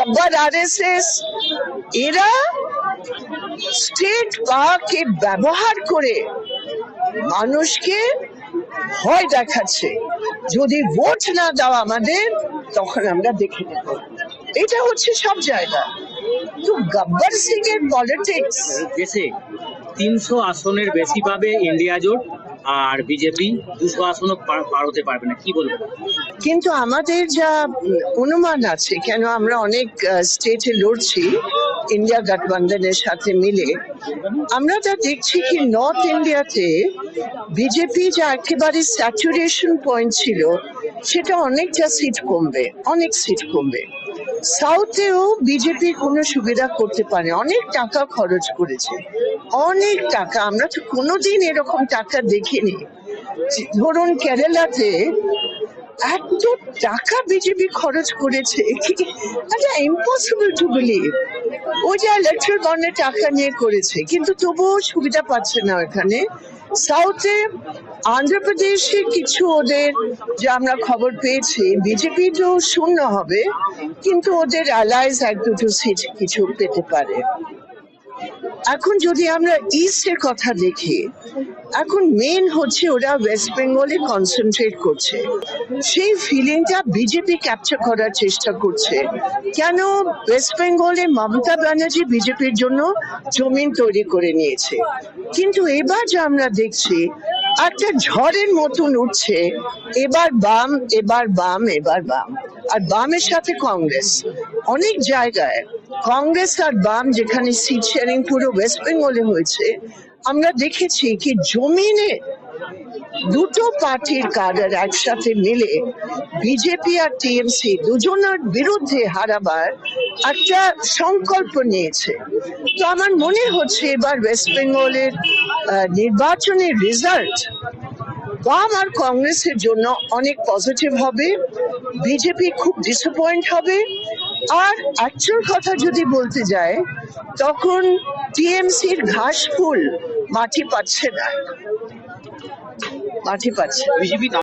Gabbar RSS এরা state পাওয়ারকে ব্যবহার করে মানুষকে ভয় দেখাচ্ছে, যদি ভোট না দাও আমাদের তখন আমরা দেখে নেব। এটা হচ্ছে সব জায়গা। তো গব্বর সিং এর পলিটিক্স। দেশে 300 আসনের বেশি পাবে ইন্ডিয়া জোট, আর বিজেপি 200 আসনও পার হতে পারবে না, কি বলবো? কিন্তু আমাদের যা অনুমান আছে, কেন আমরা অনেক স্টেটে লড়ছি ইন্ডিয়া গঠবন্ধনের সাথে মিলে, আমরা যা দেখছি কি নর্থ ইন্ডিয়াতে বিজেপি যা একেবারে স্যাচুরেশন পয়েন্ট ছিল সেটা অনেকটা সিট কমবে, অনেক সিট কমবে। সাউথেও বিজেপি কোনো সুবিধা করতে পারে, অনেক টাকা খরচ করেছে, অনেক টাকা। আমরা তো কোনোদিন এরকম টাকা দেখিনি। ধরুন কেরালাতে এত টাকা বিজেপি খরচ করেছে, এটা ইম্পসিবল টু বিলিভ। ও যা ইলেকট্রাল বন্ডে টাকা নিয়ে করেছে, কিন্তু তবুও সুবিধা পাচ্ছে না এখানে। সাউথে অন্ধ্রপ্রদেশে কিছু ওদের যা আমরা খবর পেয়েছি, বিজেপি তো শূন্য হবে, কিন্তু ওদের অ্যালাইজ এক দুটো সিট কিছু পেতে পারে। এখন যদি আমরা ইস্টের কথা দেখি, এখন মেন হচ্ছে ওরা ওয়েস্ট বেঙ্গলে কনসেন্ট্রেট করছে, সেই ফিলিংটা বিজেপি ক্যাপচার করার চেষ্টা করছে। কেন ওয়েস্ট বেঙ্গলে মমতা ব্যানার্জি বিজেপির জন্য জমিন তৈরি করে নিয়েছে, কিন্তু এবার যা আমরা দেখছি একটা ঝড়ের মতন উঠছে, এবার বাম, এবার বাম, এবার বাম, আর বামের সাথে কংগ্রেস। অনেক জায়গায় কংগ্রেস আর বাম যেখানে সিট শেয়ারিং পুরো ওয়েস্ট বেঙ্গলে হয়েছে, আমরা দেখেছি কি জমিনে দুটো পার্টির কাডার একসাথে মিলে বিজেপি আর টিএমসি দুজনের বিরুদ্ধে হারাবার একটা সংকল্প নিয়েছে। তো আমার মনে হচ্ছে এবার ওয়েস্ট বেঙ্গলের নির্বাচনের রেজাল্ট বাম আর কংগ্রেসের জন্য অনেক পজিটিভ হবে, বিজেপি খুব ডিসঅ্যাপয়েন্ট হবে। আর অ্যাকচুয়াল কথা যদি বলতে যায়, তখন টিএমসির ঘাস ফুল মাটি পাচ্ছে না, মাটি পাচ্ছে। বিজেপি